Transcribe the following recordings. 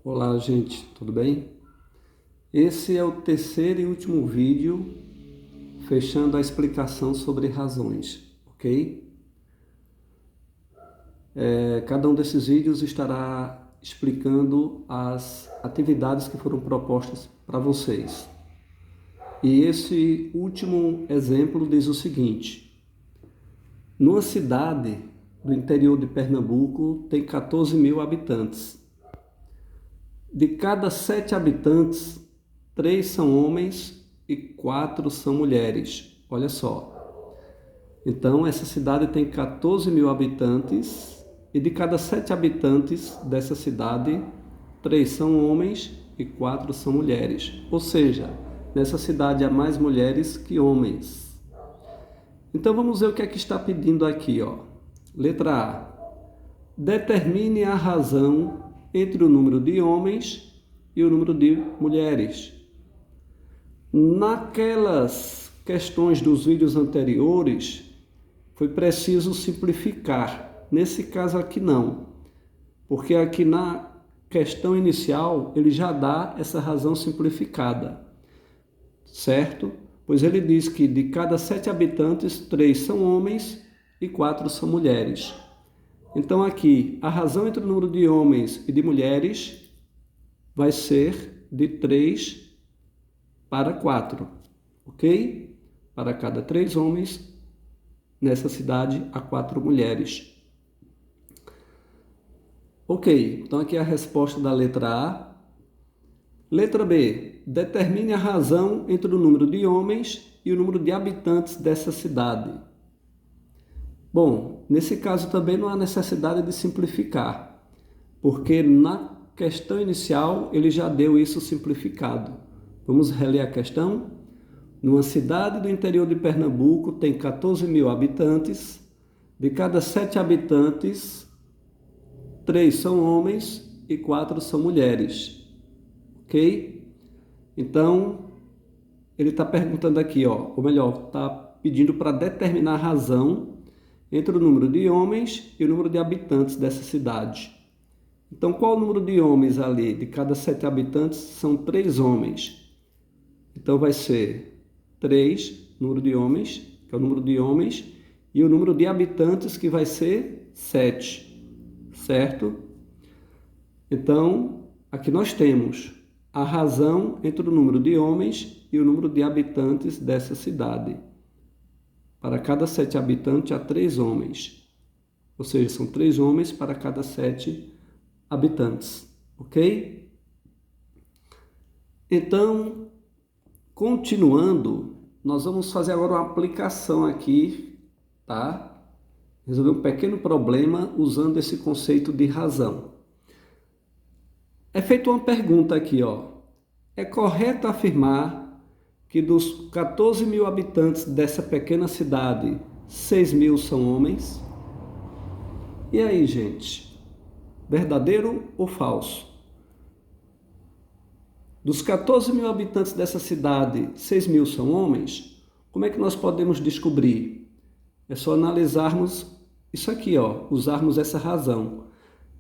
Olá, gente, tudo bem? Esse é o terceiro e último vídeo fechando a explicação sobre razões, ok? Cada um desses vídeos estará explicando as atividades que foram propostas para vocês. E esse último exemplo diz o seguinte: numa cidade do interior de Pernambuco tem 14 mil habitantes. De cada 7 habitantes, 3 são homens e 4 são mulheres. Olha só. Então, essa cidade tem 14 mil habitantes e de cada 7 habitantes dessa cidade, 3 são homens e 4 são mulheres. Ou seja, nessa cidade há mais mulheres que homens. Então, vamos ver o que é que está pedindo aqui, ó. Letra A. Determine a razão entre o número de homens e o número de mulheres. Naquelas questões dos vídeos anteriores, foi preciso simplificar. Nesse caso aqui não, porque aqui na questão inicial ele já dá essa razão simplificada, certo? Pois ele diz que de cada 7 habitantes, 3 são homens e 4 são mulheres. Então aqui, a razão entre o número de homens e de mulheres vai ser de 3 para 4, ok? Para cada 3 homens, nessa cidade há 4 mulheres. Ok, então aqui é a resposta da letra A. Letra B, determine a razão entre o número de homens e o número de habitantes dessa cidade. Bom, nesse caso também não há necessidade de simplificar, porque na questão inicial ele já deu isso simplificado. Vamos reler a questão? Numa cidade do interior de Pernambuco tem 14 mil habitantes, de cada 7 habitantes, 3 são homens e 4 são mulheres, ok? Então, ele está perguntando aqui, ó, ou melhor, está pedindo para determinar a razão entre o número de homens e o número de habitantes dessa cidade. Então, qual o número de homens ali? De cada 7 habitantes, são 3 homens. Então, vai ser 3, número de homens, que é o número de homens, e o número de habitantes, que vai ser 7, certo? Então, aqui nós temos a razão entre o número de homens e o número de habitantes dessa cidade. Para cada 7 habitantes, há 3 homens. Ou seja, são 3 homens para cada 7 habitantes. Ok? Então, continuando, nós vamos fazer agora uma aplicação aqui, tá? Resolver um pequeno problema usando esse conceito de razão. É feita uma pergunta aqui, ó. É correto afirmar que dos 14 mil habitantes dessa pequena cidade, 6 mil são homens? E aí, gente? Verdadeiro ou falso? Dos 14 mil habitantes dessa cidade, 6 mil são homens? Como é que nós podemos descobrir? É só analisarmos isso aqui, ó, usarmos essa razão.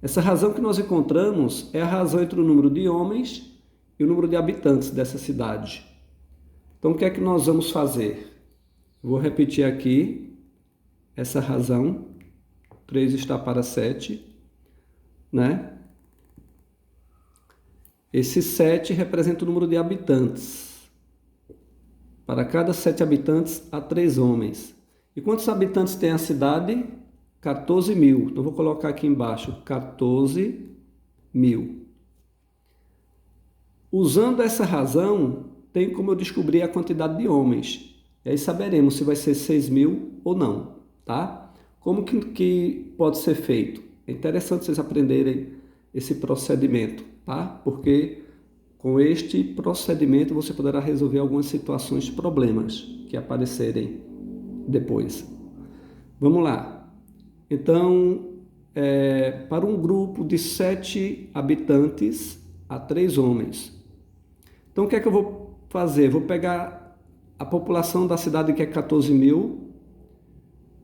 Essa razão que nós encontramos é a razão entre o número de homens e o número de habitantes dessa cidade. Então, o que é que nós vamos fazer? Vou repetir aqui essa razão. 3 está para 7, né? Esse 7 representa o número de habitantes. Para cada 7 habitantes, há 3 homens. E quantos habitantes tem a cidade? 14 mil. Então, vou colocar aqui embaixo, 14 mil. Usando essa razão, tem como eu descobrir a quantidade de homens. E aí saberemos se vai ser 6 mil ou não, tá? Como que pode ser feito? É interessante vocês aprenderem esse procedimento, tá? Porque com este procedimento você poderá resolver algumas situações, problemas que aparecerem depois. Vamos lá. Então, para um grupo de 7 habitantes, há 3 homens. Então, o que é que eu vou fazer? Vou pegar a população da cidade, que é 14 mil,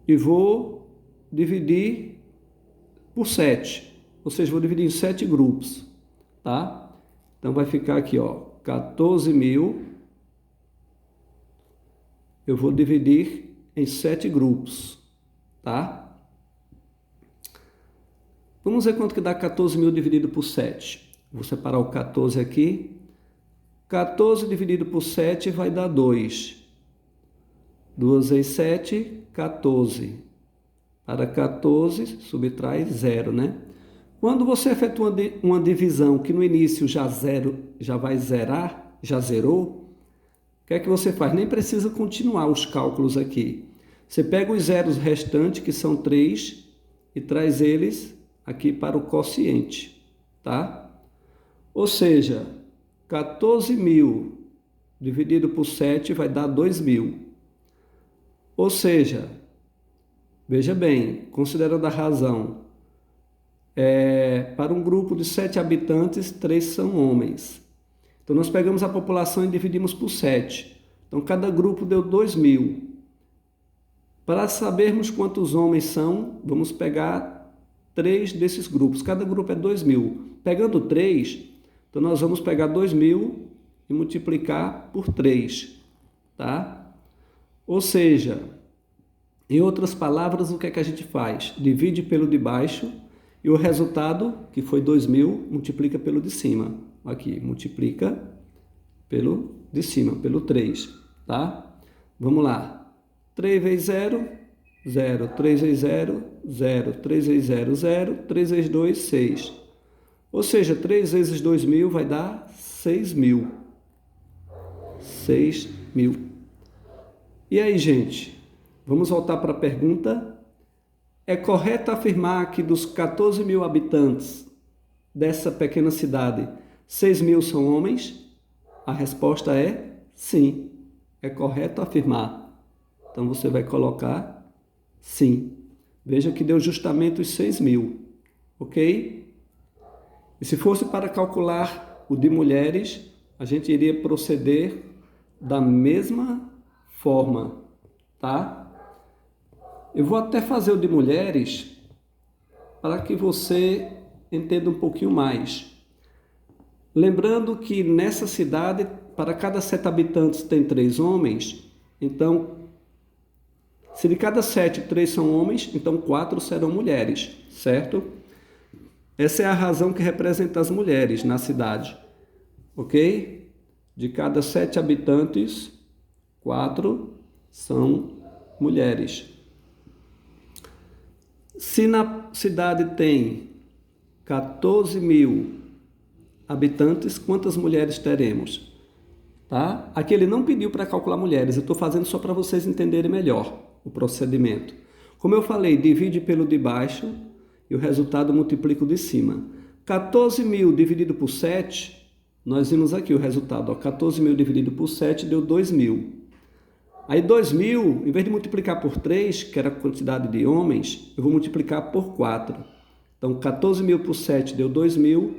e vou dividir por 7. Ou seja, vou dividir em 7 grupos. tá? Então vai ficar aqui, ó, 14.000. Eu vou dividir em 7 grupos, tá? Vamos ver quanto que dá 14.000 dividido por 7. Vou separar o 14 aqui. 14 dividido por 7 vai dar 2. 2 vezes 7, 14. Para 14, subtrai 0, né? Quando você efetua uma divisão que no início já vai zerar, já zerou, o que é que você faz? Nem precisa continuar os cálculos aqui. Você pega os zeros restantes, que são 3, e traz eles aqui para o quociente, tá? Ou seja, 14.000 dividido por 7 vai dar 2.000. Ou seja, veja bem, considerando a razão, para um grupo de 7 habitantes, 3 são homens. Então, nós pegamos a população e dividimos por 7. Então, cada grupo deu 2.000. Para sabermos quantos homens são, vamos pegar 3 desses grupos. Cada grupo é 2.000. Pegando 3, então nós vamos pegar 2.000 e multiplicar por 3. Tá? Ou seja, em outras palavras, o que é que a gente faz? Divide pelo de baixo e o resultado, que foi 2.000, multiplica pelo de cima. Aqui, multiplica pelo de cima, pelo 3, tá? Vamos lá. 3 vezes 0, 0. 3 vezes 0, 0. 3 vezes 0, 0. 3 vezes 2, 6. Ou seja, 3 vezes 2.000 vai dar 6.000. 6.000. E aí, gente? Vamos voltar para a pergunta. É correto afirmar que dos 14.000 habitantes dessa pequena cidade, 6.000 são homens? A resposta é sim. É correto afirmar. Então você vai colocar sim. Veja que deu justamente os 6.000, ok? E se fosse para calcular o de mulheres, a gente iria proceder da mesma forma, tá? Eu vou até fazer o de mulheres para que você entenda um pouquinho mais. Lembrando que nessa cidade, para cada 7 habitantes tem 3 homens, então, se de cada 7, 3 são homens, então 4 serão mulheres, certo? Essa é a razão que representa as mulheres na cidade, ok? De cada 7 habitantes, 4 são mulheres. Se na cidade tem 14.000 habitantes, quantas mulheres teremos? Tá? Aqui ele não pediu para calcular mulheres, eu estou fazendo só para vocês entenderem melhor o procedimento. Como eu falei, divide pelo de baixo e o resultado multiplica o de cima. 14.000 dividido por 7, nós vimos aqui o resultado. 14.000 dividido por 7 deu 2.000. Aí 2.000, em vez de multiplicar por 3, que era a quantidade de homens, eu vou multiplicar por 4. Então, 14.000 por 7 deu 2.000.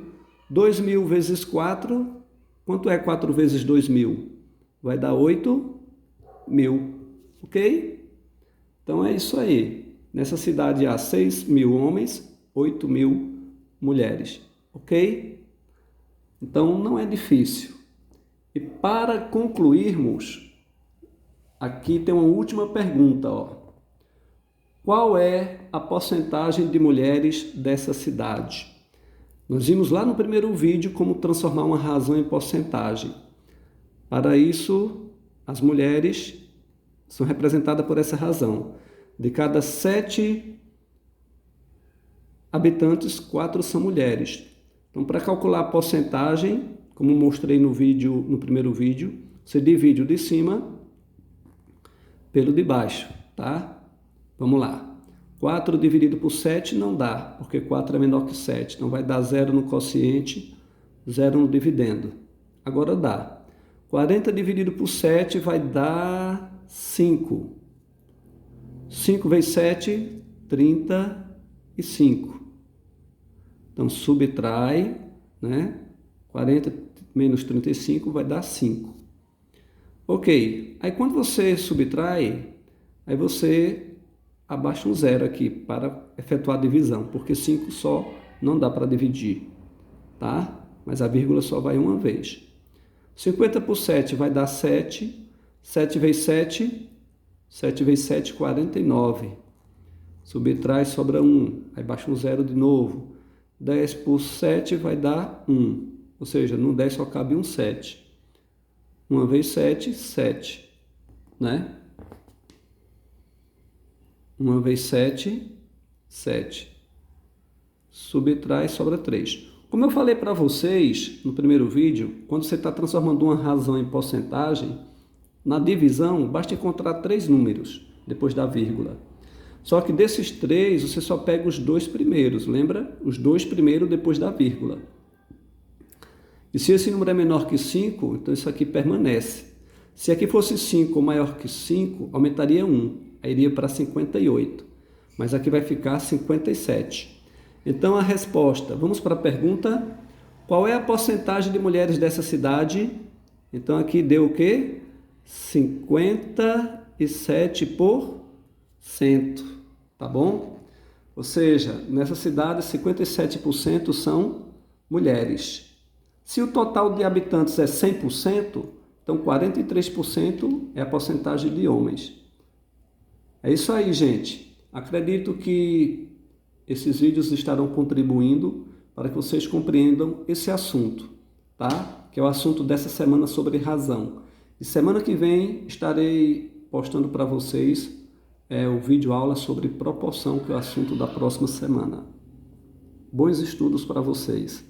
2.000 vezes 4, quanto é 4 vezes 2.000? Vai dar 8.000, ok? Então, é isso aí. Nessa cidade há 6.000 homens, 8.000 mulheres, ok? Então, não é difícil. E para concluirmos, aqui tem uma última pergunta, ó. Qual é a porcentagem de mulheres dessa cidade? Nós vimos lá no primeiro vídeo como transformar uma razão em porcentagem. Para isso, as mulheres são representadas por essa razão. De cada 7 habitantes, 4 são mulheres. Então, para calcular a porcentagem, como mostrei no primeiro vídeo, você divide o de cima pelo de baixo, tá? Vamos lá. 4 dividido por 7 não dá, porque 4 é menor que 7. Então, vai dar 0 no quociente, 0 no dividendo. Agora dá. 40 dividido por 7 vai dar 5. 5 vezes 7, 35. Então, subtrai, né? 40 menos 35 vai dar 5. Ok. Aí, quando você subtrai, aí você abaixa um 0 aqui para efetuar a divisão, porque 5 só não dá para dividir, tá? mas a vírgula só vai uma vez. 50 por 7 vai dar 7. 7 vezes 7, 7 vezes 7, 49. Subtrai, sobra 1. Aí baixa um 0 de novo. 10 por 7 vai dar 1. Ou seja, no 10 só cabe um 7. 1 vezes 7, 7. Né? 1 vezes 7, 7. Subtrai, sobra 3. Como eu falei para vocês no primeiro vídeo, quando você está transformando uma razão em porcentagem, na divisão basta encontrar 3 números depois da vírgula. Só que desses 3, você só pega os 2 primeiros, lembra? Os 2 primeiros depois da vírgula. E se esse número é menor que 5, então isso aqui permanece. Se aqui fosse 5 ou maior que 5, aumentaria 1, aí iria para 58. Mas aqui vai ficar 57. Então a resposta, vamos para a pergunta, qual é a porcentagem de mulheres dessa cidade? Então aqui deu o quê? 57%, tá bom? Ou seja, nessa cidade 57% são mulheres. Se o total de habitantes é 100%, então 43% é a porcentagem de homens. É isso aí, gente. Acredito que esses vídeos estarão contribuindo para que vocês compreendam esse assunto, tá? Que é o assunto dessa semana sobre razão. E semana que vem estarei postando para vocês o vídeo aula sobre proporção, que é o assunto da próxima semana. Bons estudos para vocês.